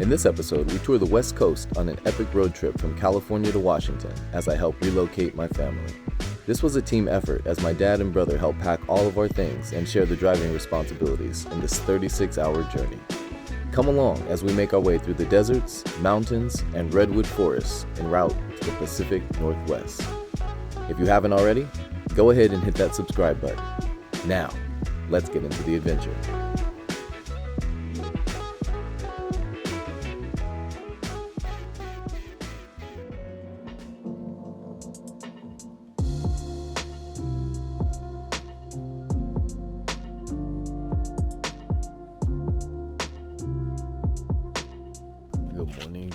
In this episode, we tour the West Coast on an epic road trip from California to Washington as I help relocate my family. This was a team effort as my dad and brother helped pack all of our things and share the driving responsibilities in this 36-hour journey. Come along as we make our way through the deserts, mountains, and redwood forests en route to the Pacific Northwest. If you haven't already, go ahead and hit that subscribe button. Now, let's get into the adventure.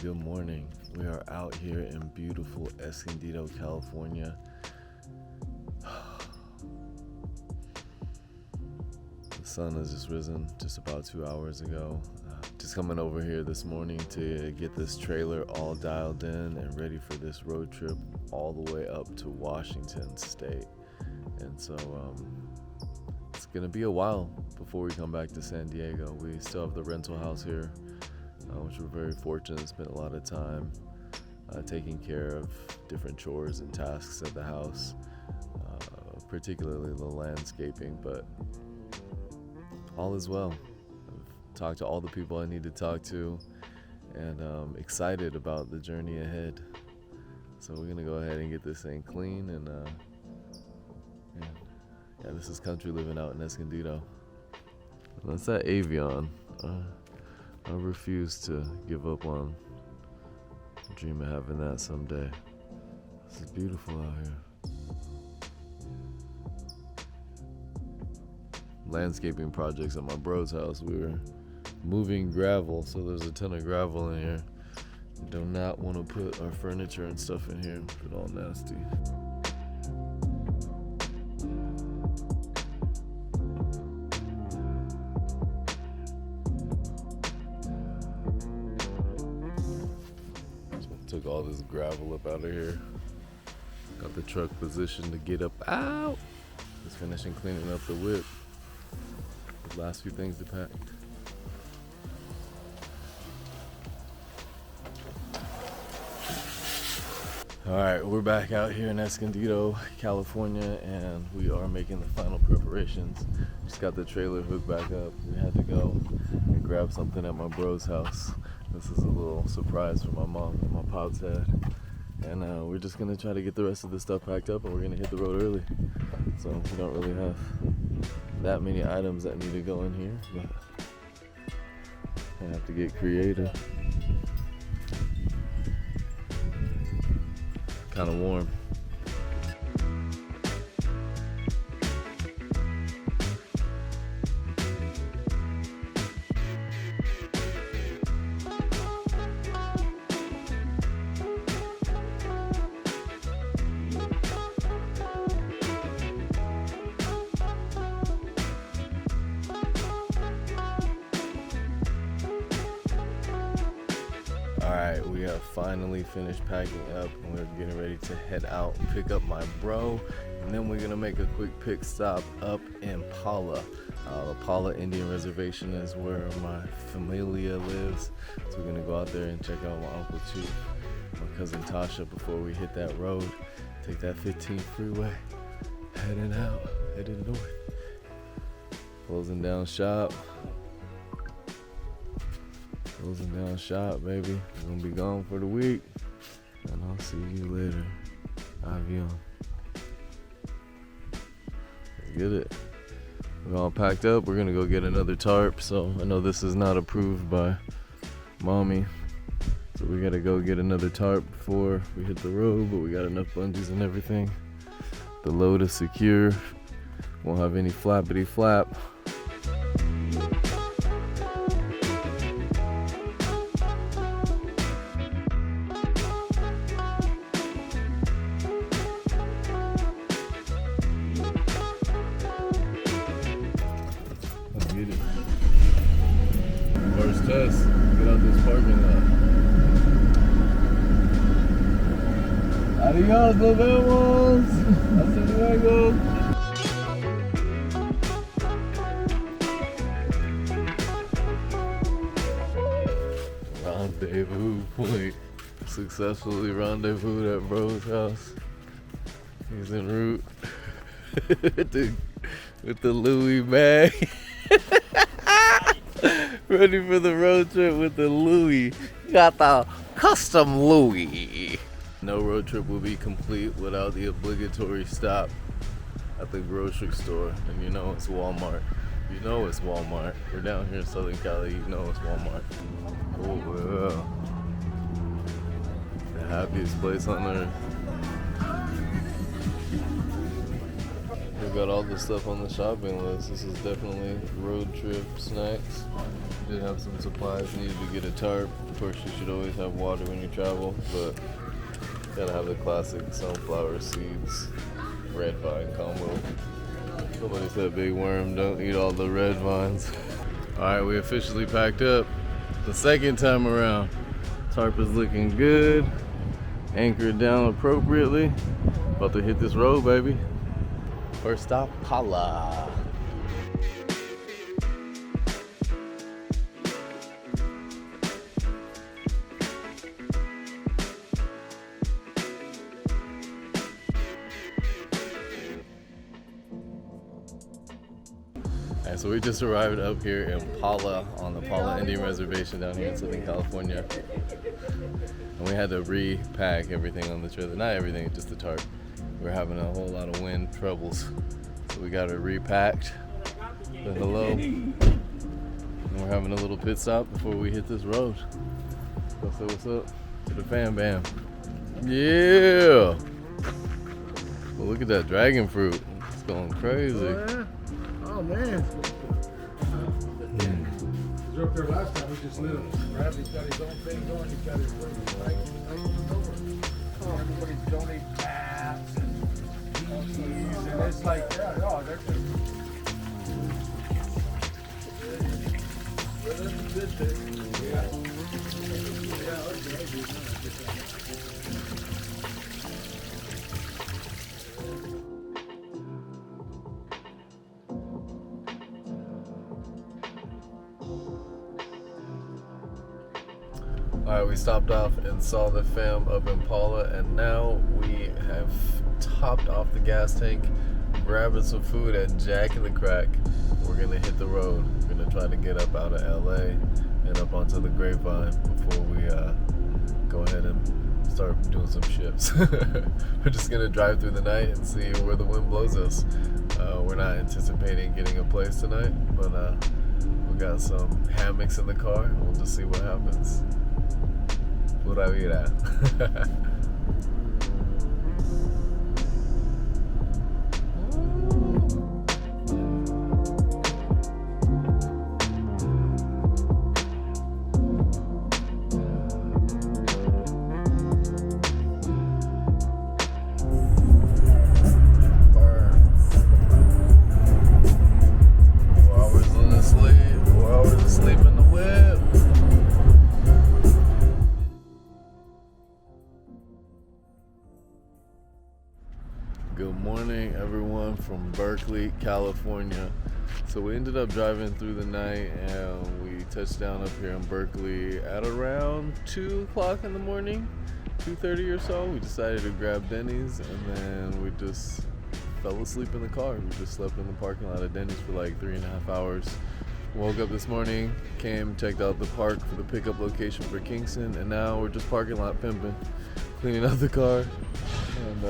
Good morning. We are out here in beautiful Escondido, California. The sun has just risen just about 2 hours ago. Just coming over here this morning to get this trailer all dialed in and ready for this road trip all the way up to Washington State. And so it's gonna be a while before we come back to San Diego. We still have the rental house here, which we're very fortunate. Spent a lot of time taking care of different chores and tasks at the house, particularly the landscaping, but all is well. I've talked to all the people I need to talk to, and excited about the journey ahead. So we're gonna go ahead and get this thing clean, and yeah, this is country living out in Escondido. That's that Avion. I refuse to give up on the dream of having that someday. This is beautiful out here. Landscaping projects at my bro's house. We were moving gravel, so there's a ton of gravel in here. We do not want to put our furniture and stuff in here. It's all nasty. Took all this gravel up out of here. Got the truck positioned to get up out. Just finishing cleaning up the whip. The last few things to pack. Alright, we're back out here in Escondido, California, and we are making the final preparations. Just got the trailer hooked back up. We had to go and grab something at my bro's house. This is a little surprise for my mom and my pop's dad. And we're just gonna try to get the rest of the stuff packed up, and we're gonna hit the road early. So we don't really have that many items that need to go in here, but I have to get creative. Kind of warm. Alright, we have finally finished packing up, and we're getting ready to head out and pick up my bro, and then we're gonna make a quick pit stop up in Paula. Paula Indian Reservation is where my familia lives, so we're gonna go out there and check out my Uncle Chief, my cousin Tasha, before we hit that road, take that 15 freeway, heading north, closing down shop, baby. We're gonna be gone for the week, and I'll see you later. Avion. Get it. We're all packed up. We're gonna go get another tarp. So I know this is not approved by mommy, so we gotta go get another tarp before we hit the road, but we got enough bungees and everything. The load is secure. Won't have any flappity flap. Get it. First test. Get out this parking lot. Adios, nos vemos. Hasta luego. rendezvous point. Successfully rendezvoused at bro's house. He's en route with the Louis bag. Ready for the road trip with the Louis. Got the custom Louis. No road trip will be complete without the obligatory stop at the grocery store. And you know it's Walmart. You know it's Walmart. We're down here in Southern Cali. You know it's Walmart. Oh, yeah. The happiest place on earth. We've got all the stuff on the shopping list. This is definitely road trip snacks. We did have some supplies. Needed to get a tarp. Of course, you should always have water when you travel, but gotta have the classic sunflower seeds red vine combo. Somebody said big worm, don't eat all the red vines. Alright, we officially packed up the second time around. Tarp is looking good. Anchored down appropriately. About to hit this road, baby. First stop, Pala. Alright, so we just arrived up here in Pala on the Pala Indian Reservation down here in Southern California. And we had to repack everything on the trailer. Not everything, just the tarp. We're having a whole lot of wind troubles. So we got it repacked. Say hello. And we're having a little pit stop before we hit this road. So say what's up to the fam bam. Yeah! Well, look at that dragon fruit. It's going crazy. Oh, yeah? Oh man. We were up there last time, we just lit him. Bradley's got his own thing going, he's got his right over. Oh, everybody's donating mats and DVDs, and it's like, yeah, no, they're just... Well, that's a good thing. Yeah. Yeah, okay. Alright, we stopped off and saw the fam up in Pala, and now we have topped off the gas tank, grabbing some food at Jack in the Crack. We're gonna hit the road. We're gonna try to get up out of LA and up onto the Grapevine before we go ahead and start doing some shifts. We're just gonna drive through the night and see where the wind blows us. We're not anticipating getting a place tonight, but we got some hammocks in the car. We'll just see what happens. Pura vida. Good morning, everyone from Berkeley, California. So we ended up driving through the night and we touched down up here in Berkeley at around 2 o'clock in the morning, 2:30 or so. We decided to grab Denny's and then we just fell asleep in the car. We just slept in the parking lot of Denny's for like 3.5 hours. Woke up this morning, came, checked out the park for the pickup location for Kingston, and now we're just parking lot pimping, cleaning out the car, and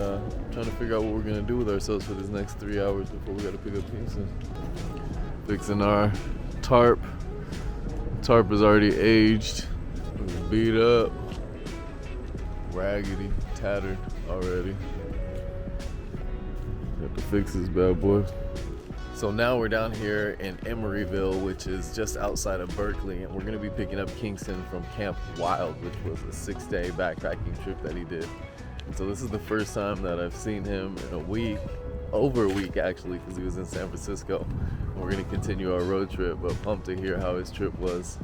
trying to figure out what we're gonna do with ourselves for this next 3 hours before we gotta pick up Kingston. Fixing our tarp. Tarp is already aged, beat up, raggedy, tattered already. Got to fix this bad boy. So now we're down here in Emeryville, which is just outside of Berkeley, and we're gonna be picking up Kingston from Camp Wild, which was a 6-day backpacking trip that he did. And so this is the first time that I've seen him in a week, over a week actually, because he was in San Francisco. And we're gonna continue our road trip, but pumped to hear how his trip was.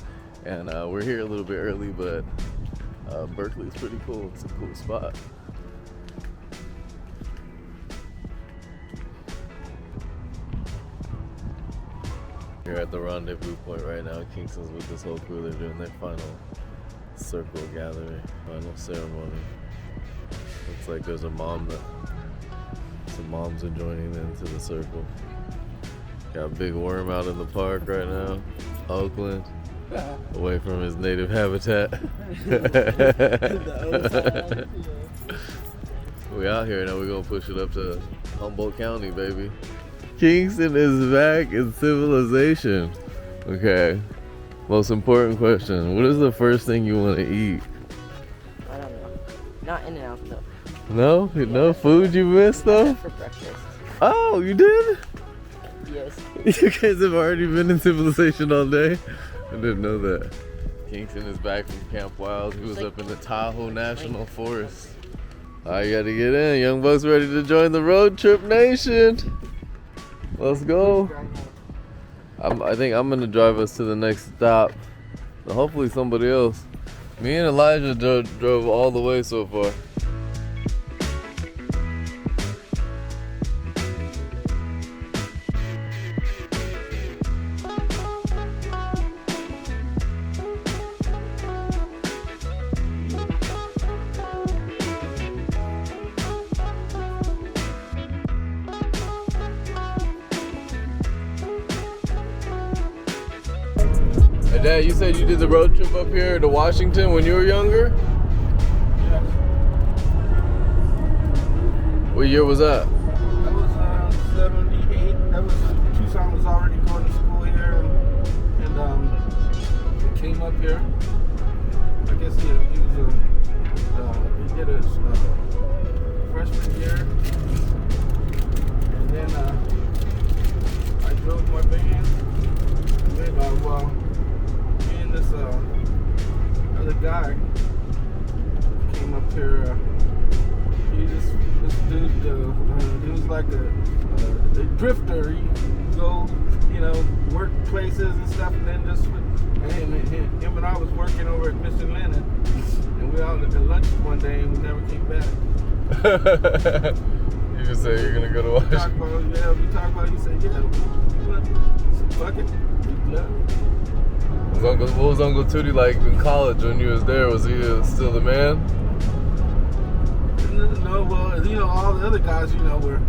And we're here a little bit early, but Berkeley is pretty cool. It's a cool spot. We're at the rendezvous point right now. Kingston's with this whole crew. They're doing their final circle gathering, final ceremony. Looks like there's some moms are joining into the circle. Got a big worm out in the park right now. Oakland, away from his native habitat. We out here now. We're gonna push it up to Humboldt County, baby. Kingston is back in civilization. Okay. Most important question. What is the first thing you want to eat? I don't know. Not In-N-Out though. No? No food you missed though? For breakfast. Oh, you did? Yes. You guys have already been in civilization all day? I didn't know that. Kingston is back from Camp Wild. He was up in the Tahoe National Forest. I gotta get in. Young Buck's ready to join the road trip nation. Let's go. I think I'm gonna drive us to the next stop. So hopefully somebody else. Me and Elijah drove all the way so far. Hey Dad, you said you did the road trip up here to Washington when you were younger? Yes. What year was that? That was 78. That was Tucson was already going to school here, and came up here. I guess he did his freshman year, and then I drove my van. And then, me and this other guy came up here. This dude, he was like a drifter. He go, work places and stuff, and then just him and I was working over at Mr. Lennon, and we all at lunch one day, and we never came back. You just say you're gonna go to Washington. We talked about it. He said, yeah, so fuck it. Yeah. What was Uncle Tootie like in college when you was there? Was he still the man? No, well, all the other guys, were,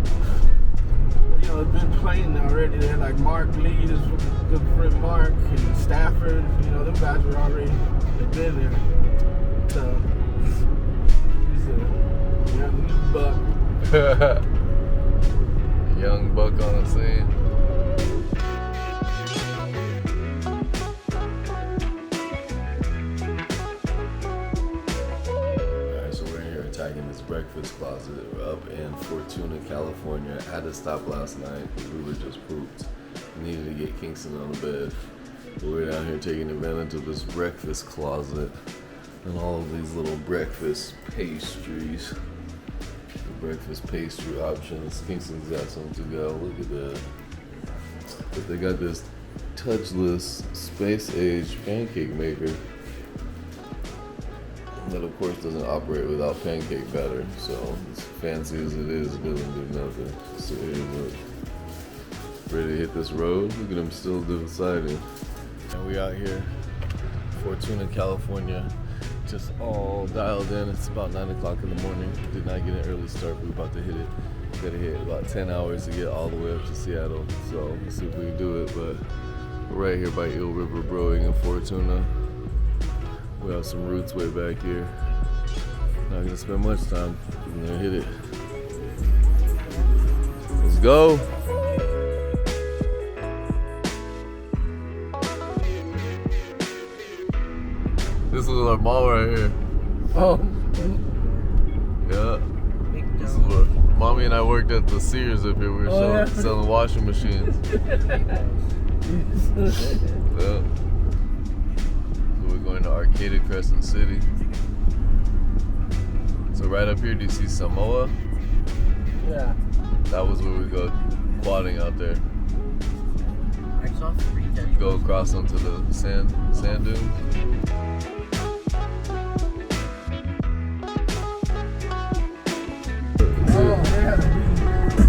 had been playing already. They're like Mark Lee, his good friend Mark, and Stafford. Them guys were already, they'd been there. So, he's a young buck. Young buck on the scene. Attacking this breakfast closet. We're up in Fortuna, California. Had to stop last night because we were just pooped. We needed to get Kingston on the bed. But we're down here taking advantage of this breakfast closet and all of these little breakfast pastries. The breakfast pastry options. Kingston's got some to go. Look at that. But they got this touchless space-age pancake maker that of course doesn't operate without pancake batter, so as fancy as it is, it doesn't do nothing. So here, look, ready to hit this road. Look at them still deciding. And we out here, Fortuna, California, just all dialed in. It's about 9 o'clock in the morning. Did not get an early start. We're about to hit it. Gotta hit about 10 hours to get all the way up to Seattle. So let's see if we can do it. But we're right here by Eel River Brewing in Fortuna. We have some roots way back here. Not gonna spend much time. We're gonna hit it. Let's go. This is our mall right here. Oh. Yeah. This is where Mommy and I worked at the Sears up here. We were selling washing machines. Yeah. Going to Arcata Crescent City. So right up here, do you see Samoa? Yeah. That was where we go quadding out there. I saw 3 times. Go across onto the sand dunes. Oh, yeah.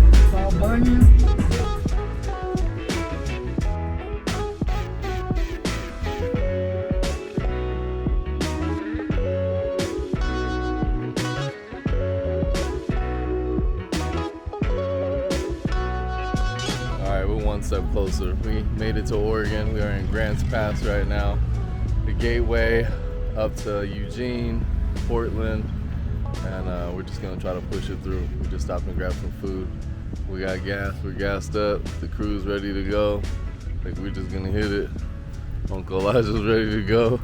It's all bunnies. step closer. We made it to Oregon. We are in Grants Pass right now. The gateway up to Eugene, Portland, and we're just gonna try to push it through. We just stopped and grabbed some food. We got gas, we're gassed up. The crew's ready to go. Like we're just gonna hit it. Uncle Elijah's ready to go.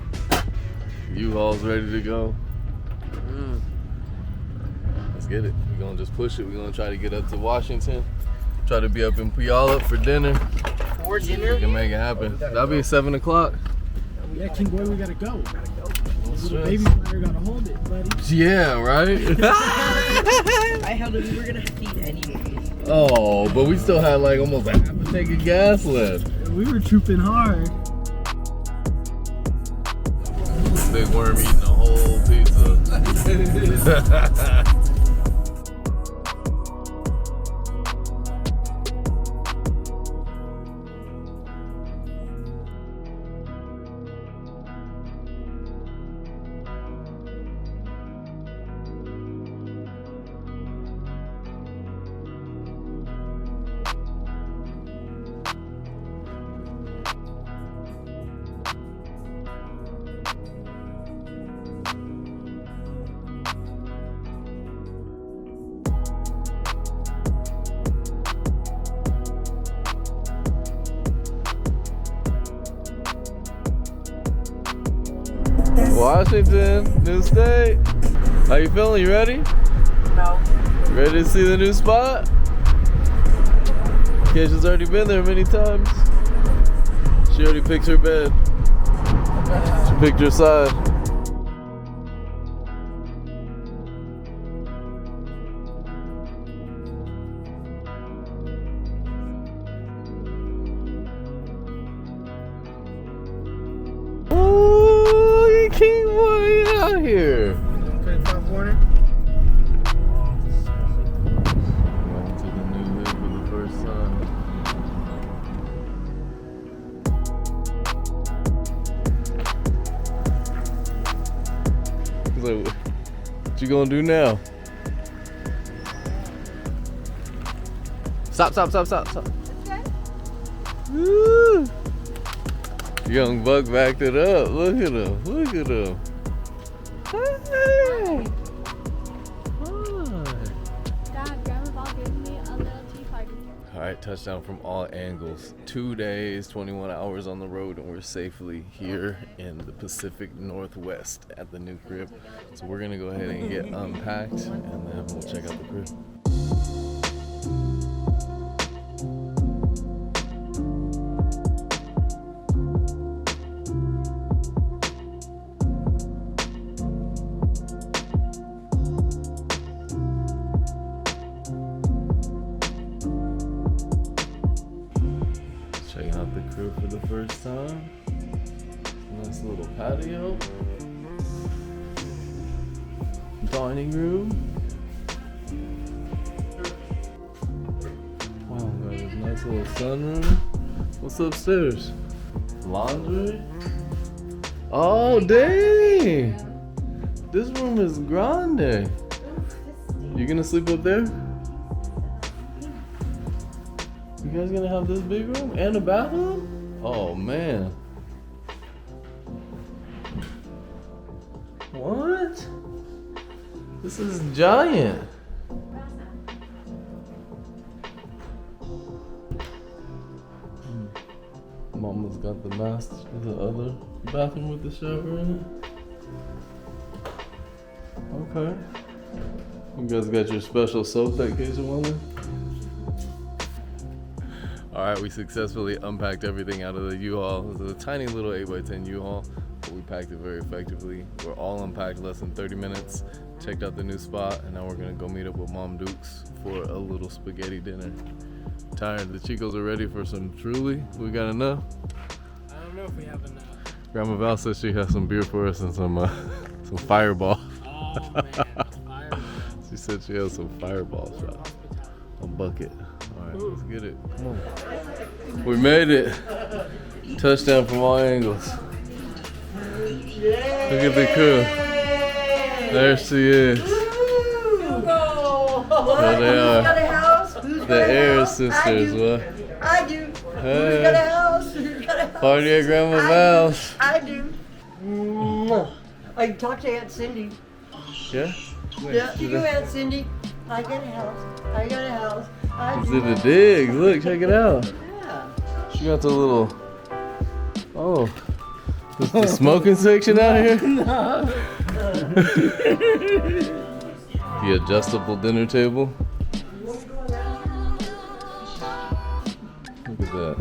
U-Haul's ready to go. Let's get it. We're gonna just push it. We're gonna try to get up to Washington. Try to be up in Puyallup for dinner. For dinner? We can make it happen. That'll be 7 o'clock. Yeah, King Boy, we gotta go. What's The baby player gotta hold it, buddy. Yeah, right? I held it. We were gonna feed anyways. Oh, but we still had like almost like half a tank of gas left. We were trooping hard. Big worm eating a whole pizza. Washington, new state. How you feeling? You ready? No. Ready to see the new spot? Keisha's already been there many times. She already picked her bed. She picked her side. King Boy out here. Okay, Pop Warner. Went to the new hood for the first time. He's like, what you gonna do now? Stop. Woo! Young Buck backed it up. Look at him. Hey! Hi. Dad, Grandma Val gave me a little tea party. Alright, touchdown from all angles. 2 days, 21 hours on the road, and we're safely here in the Pacific Northwest at the new crib. So we're gonna go ahead and get unpacked, and then we'll check out the crib. Checking out the crib for the first time. Nice little patio. Dining room. Wow, got this nice little sunroom. What's upstairs? Laundry? Oh, dang! This room is grande. You gonna sleep up there? You guys gonna have this big room and a bathroom? Oh man. What? This is giant. Mama's got the other bathroom with the shower in it. Okay. You guys got your special soap that Keisha wanted? Alright, we successfully unpacked everything out of the U-Haul. It was a tiny little 8x10 U-Haul, but we packed it very effectively. We're all unpacked less than 30 minutes, checked out the new spot, and now we're gonna go meet up with Mom Dukes for a little spaghetti dinner. Tired, the Chicos are ready for some Truly. We got enough? I don't know if we have enough. Grandma Val says she has some beer for us and some Fireball. Oh man, Fireball. She said she has some Fireball shots. A bucket. Alright, let's get it. Come on. We made it. Touchdown from all angles. Look at the crew. There she is. There they are. The Ayers sisters, what? I do. Who's got a house? Who's got a house? Party at Grandma Val's. I do. I can talk to Aunt Cindy. Yeah? Yeah, you Aunt Cindy. I got a house. I got a house. I It's do. in the digs. Look, check it out. Yeah. She got the little. Oh. This the smoking section out here? The adjustable dinner table. Look at that.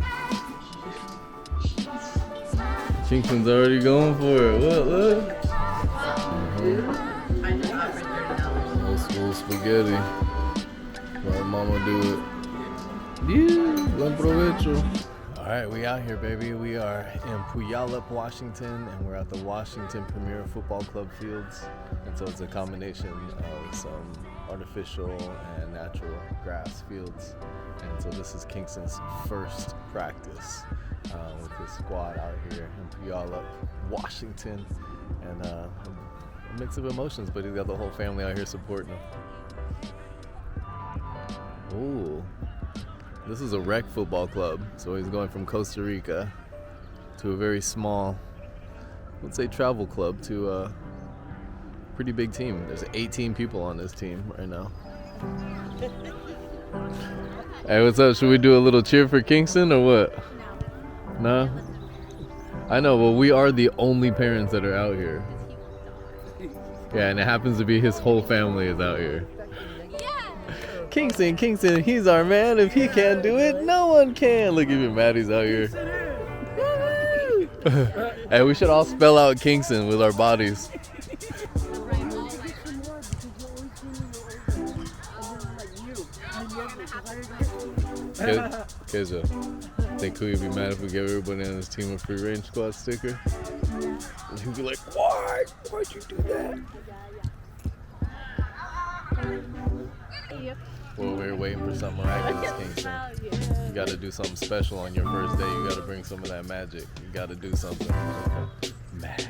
Kingston's already going for it. What? Look. Old school spaghetti. Let mama do it. Yeah, buen provecho. Alright, we out here, baby. We are in Puyallup, Washington, and we're at the Washington Premier Football Club fields. And so it's a combination of some artificial and natural grass fields. And so this is Kingston's first practice with the squad out here in Puyallup, Washington. And a mix of emotions, but he's got the whole family out here supporting him. Ooh. This is a rec football club, so he's going from Costa Rica to a very small, let's say travel club, to a pretty big team. There's 18 people on this team right now. Hey, what's up? Should we do a little cheer for Kingston or what? No? I know, well, we are the only parents that are out here. Yeah, and it happens to be his whole family is out here. Kingston, he's our man. If he can't do it, no one can. Look, even Maddie's out here. Hey, we should all spell out Kingston with our bodies. Keja, think Kuya would be mad if we gave everybody on this team a free range squad sticker? And he'd be like, why? Why'd you do that? Well, we're waiting for something miraculous, Kingston. You gotta do something special on your first day. You gotta bring some of that magic. You gotta do something. Magic.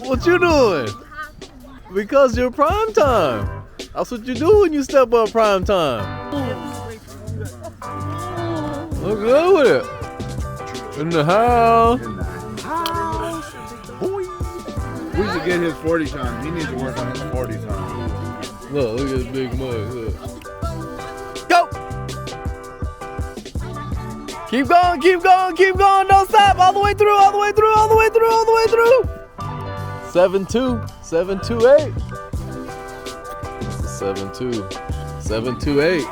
What you doing? Because you're prime time. That's what you do when you step up prime time. Look good with it. In the house. We should get his 40 time. He needs to work on his 40 time. Look at this big mug. Look. Go! Keep going, keep going, keep going. Don't stop. All the way through, all the way through, all the way through, all the way through. 7-2, 7-2-8. That's a 7-2, 7-2-8.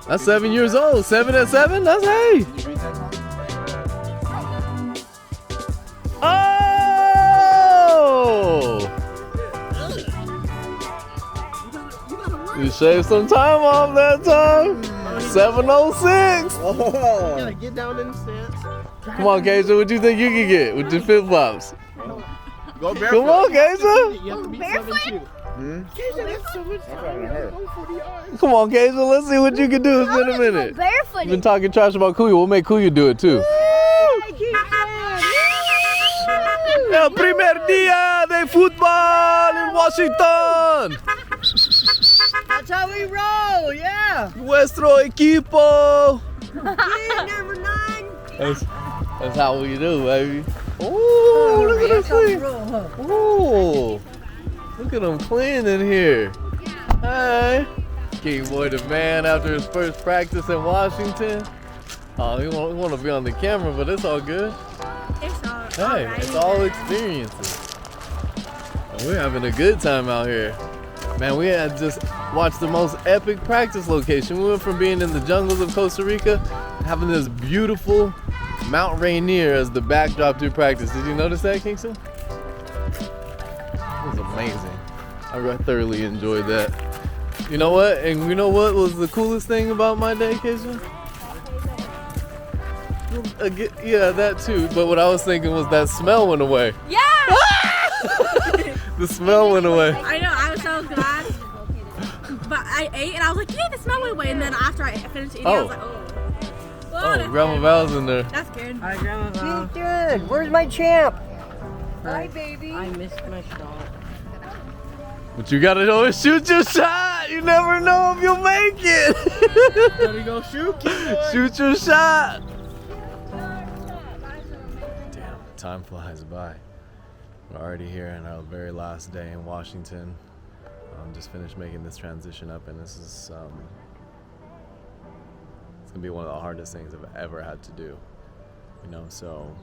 That's 7 years old. 7 at 7. That's hey. You shaved some time off that time. 7:06. You gotta get down in the stance. Come on, Keisha. What you think you can get with your flip flops? Go barefoot. Come on, Keisha. You have to beat 7-2. Come on, Keisha. Let's see what you can do. It's been a minute. You've been talking trash about Kuya. We'll make Kuya do it too. El primer día de fútbol in Washington. That's how we roll, yeah. Nuestro equipo. Yeah, number 9. That's how we do, baby. Ooh, look at him clean. Ooh, look at him clean in here. Hey, King Boy the man after his first practice in Washington. Oh, he want to be on the camera, but it's all good. It's all Hey, right. it's all experiences. And we're having a good time out here. Man, we had just watched the most epic practice location. We went from being in the jungles of Costa Rica, having this beautiful Mount Rainier as the backdrop to practice. Did you notice that, Kingston? It was amazing. I thoroughly enjoyed that. You know what? And you know what was the coolest thing about my day, Kingston? Yeah, that too. But what I was thinking was that smell went away. Yeah! The smell went away. I know, I was so glad. But I ate and I was like, yeah, the smell went away. And then after I finished eating, I was like, oh. Oh, Grandma Val's in there. That's good. Hi, Grandma. Good. Where's my champ? Hi, baby. I missed my shot. But you gotta always shoot your shot. You never know if you'll make it. Gotta go shoot, kid. Shoot your shot. Damn, time flies by. We're already here on our very last day in Washington. Just finished making this transition up, and this is it's gonna be one of the hardest things I've ever had to do. You know, so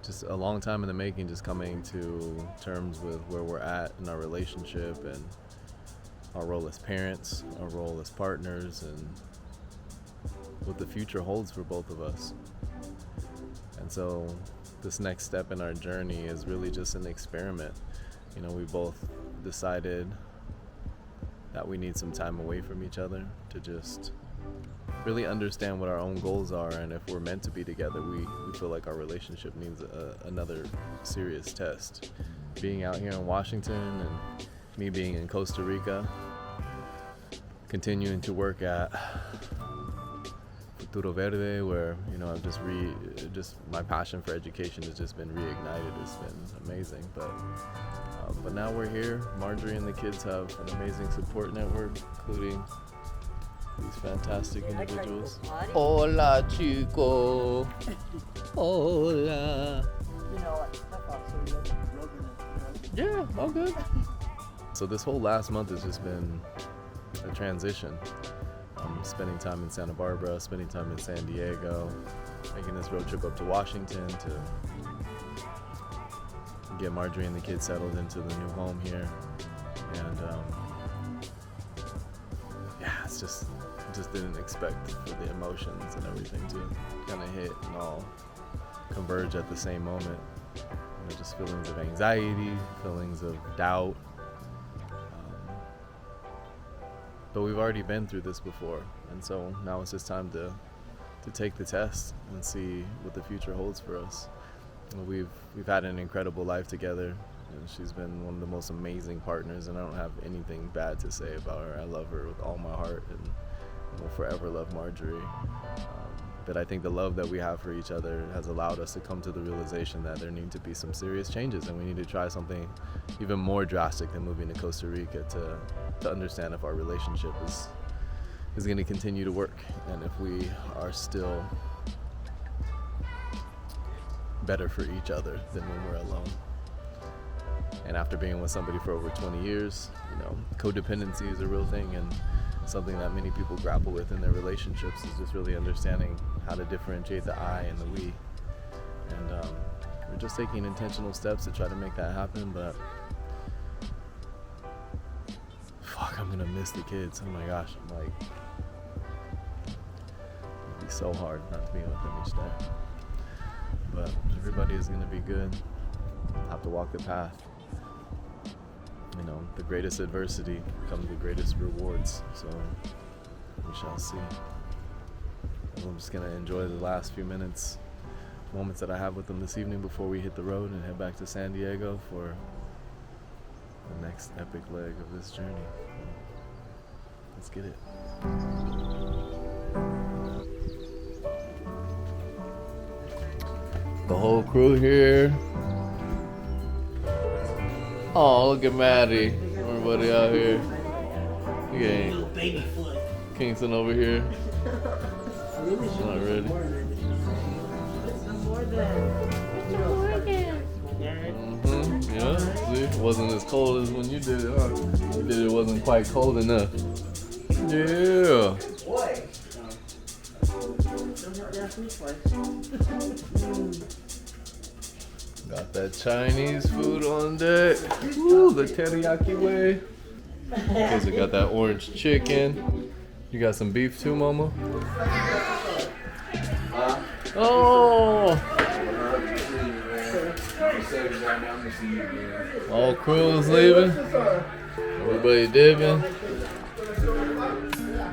just a long time in the making, just coming to terms with where we're at in our relationship and our role as parents, our role as partners, and what the future holds for both of us. And so this next step in our journey is really just an experiment. You know, we both decided that we need some time away from each other to just really understand what our own goals are, and if we're meant to be together, we feel like our relationship needs another serious test. Being out here in Washington and me being in Costa Rica, continuing to work at Futuro Verde, where, you know, I've just my passion for education has just been reignited. It's been amazing, but now we're here. Marjorie and the kids have an amazing support network, including these fantastic individuals. Hola, chico. Hola. Yeah, all good. So this whole last month has just been a transition. Spending time in Santa Barbara, spending time in San Diego, making this road trip up to Washington to get Marjorie and the kids settled into the new home here. And yeah, it's just didn't expect for the emotions and everything to kind of hit and all converge at the same moment. You know, just feelings of anxiety, feelings of doubt. But we've already been through this before, and so now it's just time to take the test and see what the future holds for us. We've had an incredible life together, and she's been one of the most amazing partners, and I don't have anything bad to say about her. I love her with all my heart, and will forever love Marjorie. But I think the love that we have for each other has allowed us to come to the realization that there need to be some serious changes, and we need to try something even more drastic than moving to Costa Rica to understand if our relationship is going to continue to work, and if we are still better for each other than when we're alone. And after being with somebody for over 20 years, you know, codependency is a real thing, and something that many people grapple with in their relationships is just really understanding how to differentiate the I and the we. And we're just taking intentional steps to try to make that happen, but fuck, I'm gonna miss the kids. Oh my gosh, I'm like, it'd be so hard not to be with them each day. But everybody is gonna be good. Have to walk the path. You know, the greatest adversity comes the greatest rewards, so we shall see. I'm just gonna enjoy the last few moments that I have with them this evening before we hit the road and head back to San Diego for the next epic leg of this journey. Let's get it. The whole crew here. Oh, look at Maddie. Everybody out here. Okay. Kingston over here. Not ready. Yeah, see? It wasn't as cold as when you did it, huh? You did it wasn't quite cold enough. Yeah. Got that Chinese food on deck. Woo, the teriyaki way. Kids have got that orange chicken. You got some beef too, Mama? Oh! All crews leaving. Everybody dipping.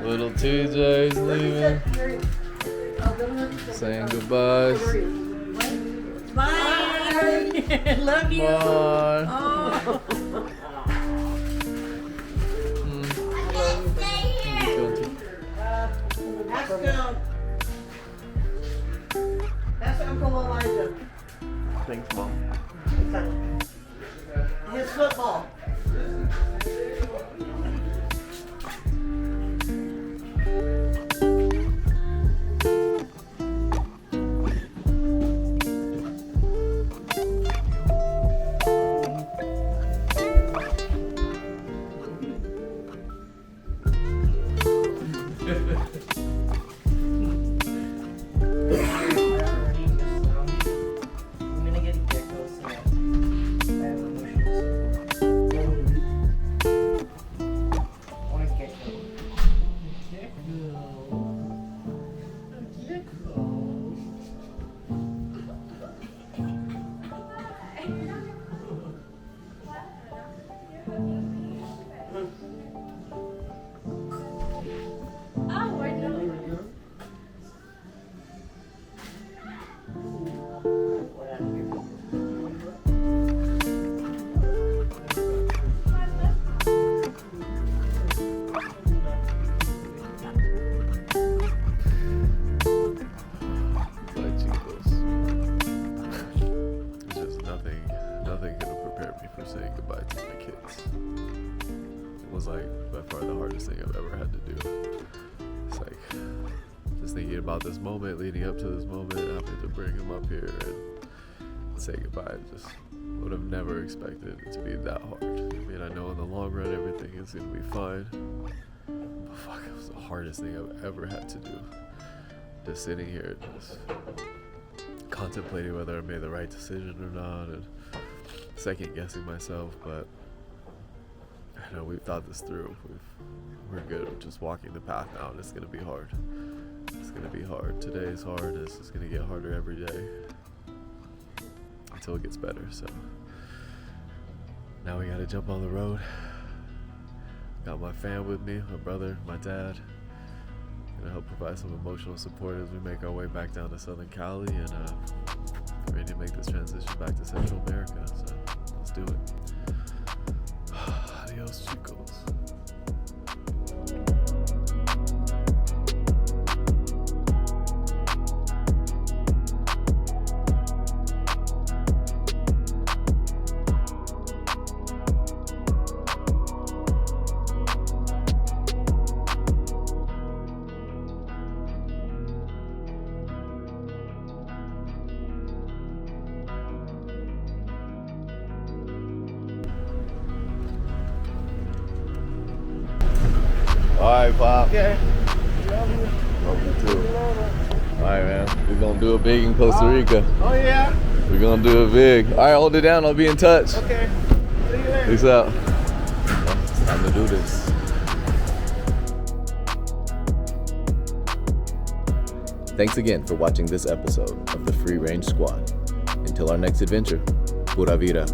Little TJ's leaving. Saying goodbyes. Bye. Love you. Bye. Oh. That's Uncle Elijah. Thanks, Mom. football. I'm gonna get a gecko so I have emotions. Or a gecko. Oh, I know. My chicos. There's just nothing gonna prepare me for saying goodbye to my kids. It was like by far the hardest thing I've ever had to do. It's like just thinking about this moment, leading up to this moment, having to bring them up here and say goodbye. Just would have never expected it to be that hard. I mean, I know in the long run everything is gonna be fine. But fuck, it was the hardest thing I've ever had to do. Just sitting here, just contemplating whether I made the right decision or not, and second guessing myself. But I know we've thought this through. We're good. We're just walking the path now, and it's gonna be hard. It's gonna be hard. Today is hard. And it's just gonna get harder every day until it gets better. So now we gotta jump on the road. Got my fam with me, my brother, my dad. Gonna help provide some emotional support as we make our way back down to Southern Cali and ready to make this transition back to Central America. So let's do it. Adios, chicos. Alright, Pop. Okay. Love you too. Alright, man. We're gonna do it big in Costa Rica. Oh yeah. We're gonna do it big. Alright, hold it down. I'll be in touch. Okay. See you later. Peace out. It's time to do this. Thanks again for watching this episode of the Free Range Squad. Until our next adventure, pura vida.